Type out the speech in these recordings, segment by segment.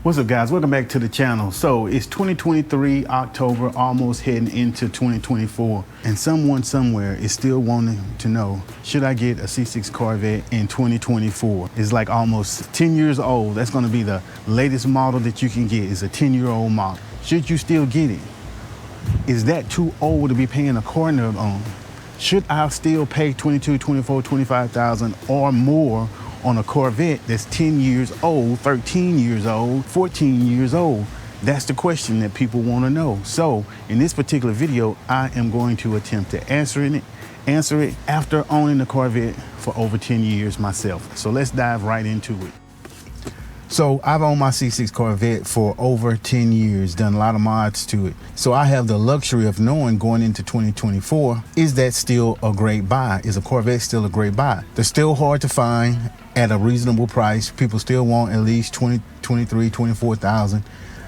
What's up, guys? Welcome back to the channel. So it's 2023 October, almost heading into 2024, and someone somewhere is still wanting to know, should I get a C6 Corvette in 2024? It's like almost 10 years old. That's going to be the latest model that you can get, is a 10-year-old model. Should you still get it? Is that too old to be paying a car note on? Should I still pay $22,000, $24,000, $25,000 or more on a Corvette that's 10 years old, 13 years old, 14 years old? That's the question that people want to know. So in this particular video, I am going to attempt to answer it after owning the Corvette for over 10 years myself. So let's dive right into it. So I've owned my C6 Corvette for over 10 years, done a lot of mods to it. So I have the luxury of knowing going into 2024, is that still a great buy? Is a Corvette still a great buy? They're still hard to find at a reasonable price. People still want at least 20, 23, 24,000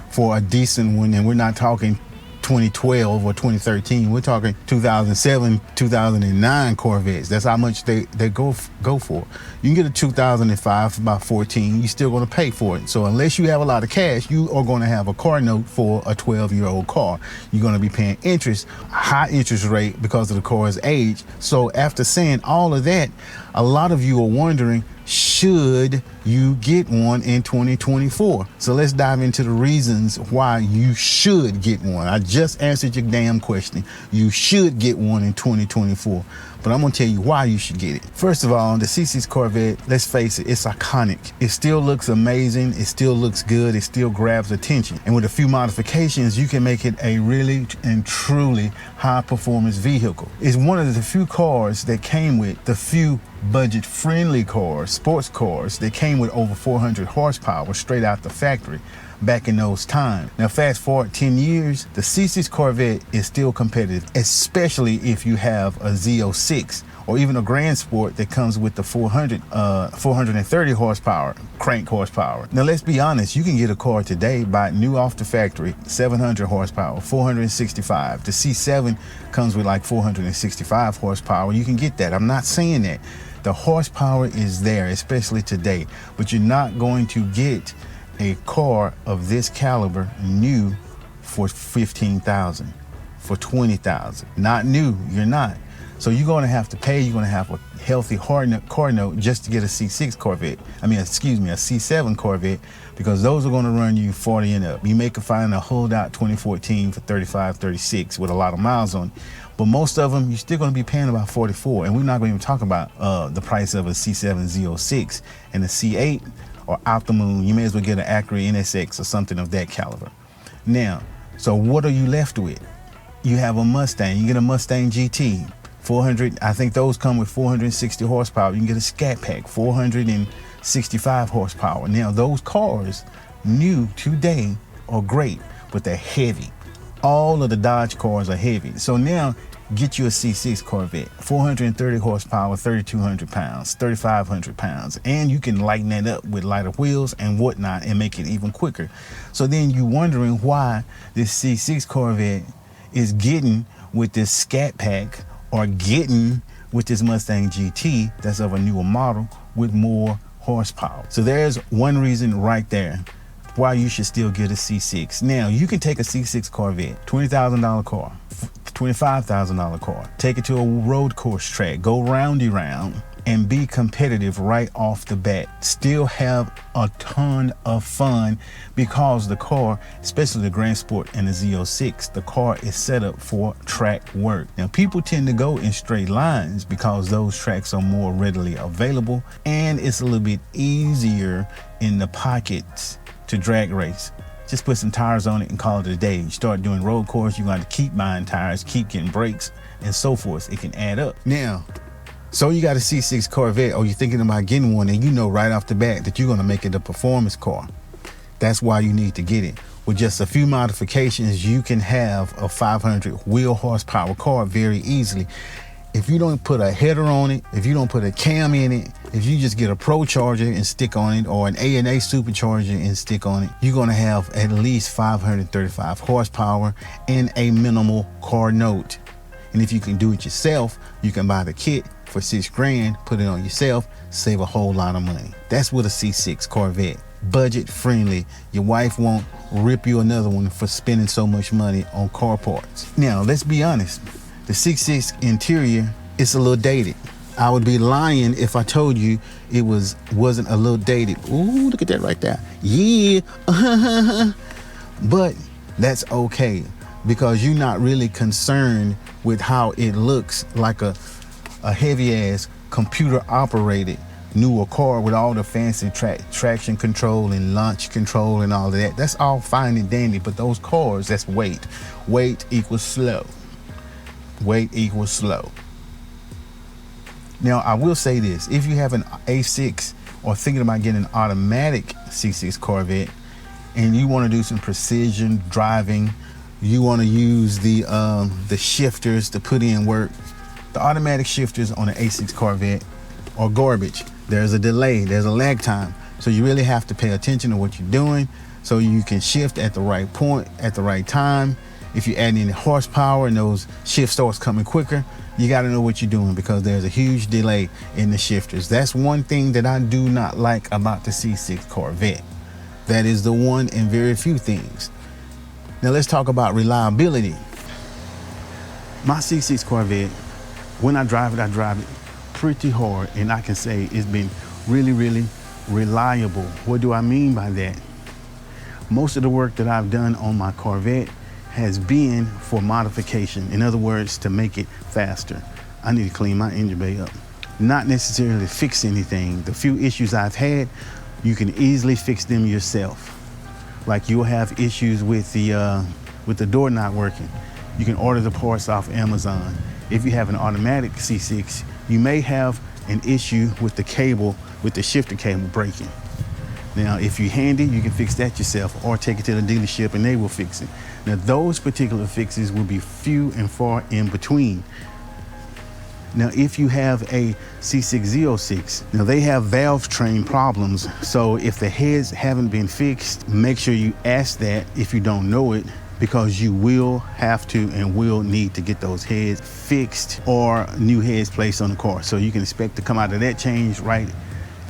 for a decent one. And we're not talking 2012 or 2013. We're talking 2007, 2009 Corvettes. That's how much they go for. You can get a 2005 for about 14. You're still going to pay for it. So unless you have a lot of cash, you are going to have a car note for a 12-year-old car. You're going to be paying interest, high interest rate, because of the car's age. So after saying all of that, a lot of you are wondering, should you get one in 2024? So let's dive into the reasons why you should get one. I just answered your damn question. You should get one in 2024, but I'm gonna tell you why you should get it. First of all, the C6 Corvette, let's face it, it's iconic. It still looks amazing. It still looks good. It still grabs attention. And with a few modifications, you can make it a really and truly high performance vehicle. It's one of the few cars that came with the few budget friendly cars, sports cars, that came with over 400 horsepower straight out the factory back in those times. Now fast forward 10 years, the C6 Corvette is still competitive, especially if you have a Z06 or even a Grand Sport that comes with the 430 horsepower, crank horsepower. Now let's be honest, you can get a car today, buy it new off the factory, 700 horsepower, 465. The C7 comes with like 465 horsepower. You can get that. I'm not saying that. The horsepower is there, especially today, but you're not going to get a car of this caliber new for 15,000, for 20,000. Not new, you're not. So you're going to have to pay. You're going to have a healthy car note just to get a C6 Corvette. A C7 Corvette, because those are going to run you 40 and up. You may find a holdout 2014 for 35, 36 with a lot of miles on it. But most of them, you're still going to be paying about 44. And we're not going to even talk about the price of a C7 Z06 and a C8 or Optimum. You may as well get an Acura NSX or something of that caliber. Now, so what are you left with? You have a Mustang. You get a Mustang GT. 400, I think those come with 460 horsepower. You can get a Scat Pack, 465 horsepower. Now, those cars, new today, are great, but they're heavy. All of the Dodge cars are heavy. So now, get you a C6 Corvette, 430 horsepower, 3,200 pounds, 3,500 pounds. And you can lighten that up with lighter wheels and whatnot and make it even quicker. So then you're wondering why this C6 Corvette is getting with this Scat Pack or getting with this Mustang GT that's of a newer model with more horsepower. So there's one reason right there why you should still get a C6. Now, you can take a C6 Corvette, $20,000 car, $25,000 car, take it to a road course track, go roundy round, and be competitive right off the bat. Still have a ton of fun, because the car, especially the Grand Sport and the Z06, the car is set up for track work. Now, people tend to go in straight lines because those tracks are more readily available, and it's a little bit easier in the pockets to drag race. Just put some tires on it and call it a day. You start doing road course, you're going to keep buying tires, keep getting brakes, and so forth. It can add up. Now, so you got a C6 Corvette, or you're thinking about getting one, and you know right off the bat that you're going to make it a performance car. That's why you need to get it. With just a few modifications, you can have a 500 wheel horsepower car very easily. If you don't put a header on it, if you don't put a cam in it, if you just get a Pro Charger and stick on it, or an A&A Supercharger and stick on it, you're going to have at least 535 horsepower and a minimal car note. And if you can do it yourself, you can buy the kit for $6 grand, put it on yourself, save a whole lot of money. That's what a C6 Corvette budget friendly. Your wife won't rip you another one for spending so much money on car parts. Now, let's be honest. The C6 interior is a little dated. I would be lying if I told you it wasn't a little dated. Ooh, look at that right there. Yeah. But that's okay, because you're not really concerned with how it looks like a heavy ass computer operated newer car with all the fancy traction control and launch control and all of that. That's all fine and dandy, but those cars, that's weight. Weight equals slow. Weight equals slow. Now, I will say this. If you have an A6 or thinking about getting an automatic C6 Corvette and you want to do some precision driving, you want to use the shifters to put in work, the automatic shifters on an A6 Corvette are garbage. There's a delay, there's a lag time. So you really have to pay attention to what you're doing so you can shift at the right point, at the right time. If you add any horsepower and those shift starts coming quicker, you got to know what you're doing, because there's a huge delay in the shifters. That's one thing that I do not like about the C6 Corvette. That is the one and very few things. Now let's talk about reliability. My C6 Corvette, when I drive it pretty hard, and I can say it's been really, really reliable. What do I mean by that? Most of the work that I've done on my Corvette has been for modification. In other words, to make it faster. I need to clean my engine bay up. Not necessarily fix anything. The few issues I've had, you can easily fix them yourself. Like you'll have issues with the door not working. You can order the parts off Amazon. If you have an automatic C6, you may have an issue with the cable, with the shifter cable breaking. Now, if you're handy, you can fix that yourself or take it to the dealership and they will fix it. Now, those particular fixes will be few and far in between. Now, if you have a C606, now they have valve train problems. So if the heads haven't been fixed, make sure you ask that if you don't know it, because you will have to and will need to get those heads fixed or new heads placed on the car. So you can expect to come out of that change right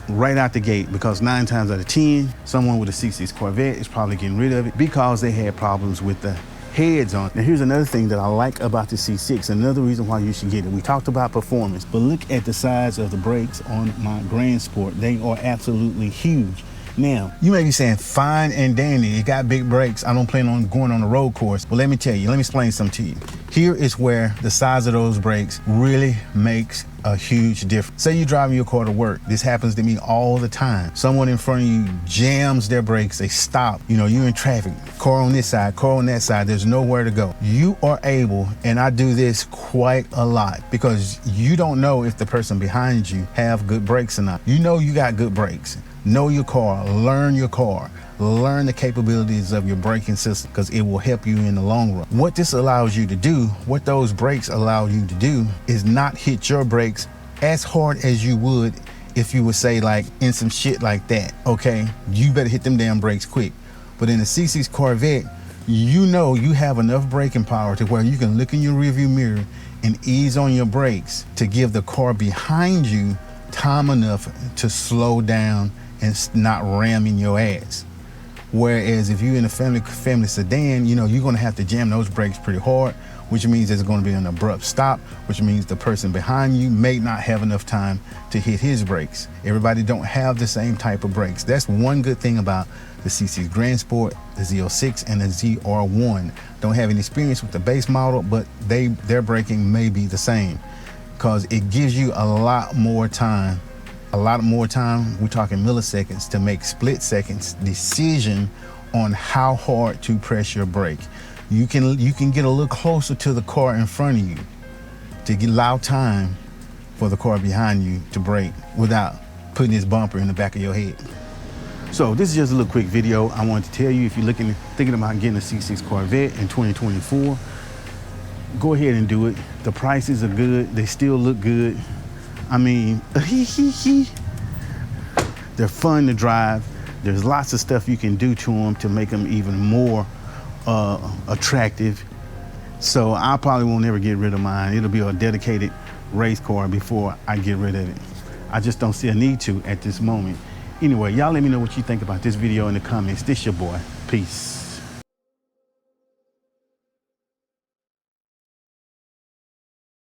out the gate, because 9 times out of 10, someone with a C6 Corvette is probably getting rid of it because they had problems with the heads on. Now here's another thing that I like about the C6, another reason why you should get it. We talked about performance, but look at the size of the brakes on my Grand Sport. They are absolutely huge. Now, you may be saying, fine and dandy, it got big brakes, I don't plan on going on a road course. Well, let me tell you, let me explain something to you. Here is where the size of those brakes really makes a huge difference. Say you're driving your car to work. This happens to me all the time. Someone in front of you jams their brakes, they stop. You know, you're in traffic, car on this side, car on that side, there's nowhere to go. You are able, and I do this quite a lot, because you don't know if the person behind you have good brakes or not. You know you got good brakes. Know your car, learn the capabilities of your braking system, because it will help you in the long run. What this allows you to do, what those brakes allow you to do, is not hit your brakes as hard as you would if you would say like in some shit like that, okay? You better hit them damn brakes quick. But in a C6 Corvette, you know you have enough braking power to where you can look in your rearview mirror and ease on your brakes to give the car behind you time enough to slow down and not ramming your ass. Whereas if you're in a family sedan, you know, you're gonna have to jam those brakes pretty hard, which means there's gonna be an abrupt stop, which means the person behind you may not have enough time to hit his brakes. Everybody don't have the same type of brakes. That's one good thing about the C6 Grand Sport, the Z06 and the ZR1. Don't have any experience with the base model, but their braking may be the same, because it gives you a lot more time, we're talking milliseconds, to make split seconds decision on how hard to press your brake. You can get a little closer to the car in front of you to allow time for the car behind you to brake without putting this bumper in the back of your head. So this is just a little quick video. I wanted to tell you, if you're thinking about getting a C6 Corvette in 2024, go ahead and do it. The prices are good, they still look good. I mean, they're fun to drive. There's lots of stuff you can do to them to make them even more attractive. So I probably won't ever get rid of mine. It'll be a dedicated race car before I get rid of it. I just don't see a need to at this moment. Anyway, y'all let me know what you think about this video in the comments. This your boy. Peace.